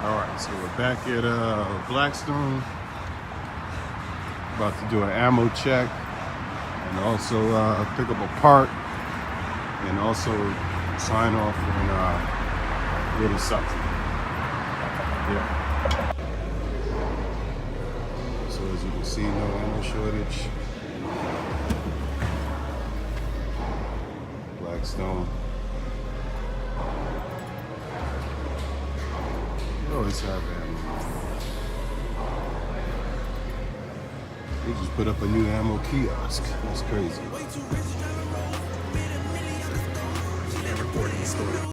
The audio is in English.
Alright, so we're back at Blackstone. About to do an ammo check and also pick up a part and also sign off on a little something. Yeah. So as you can see, no ammo shortage. Blackstone. You always have ammo. They just put up a new ammo kiosk. That's crazy.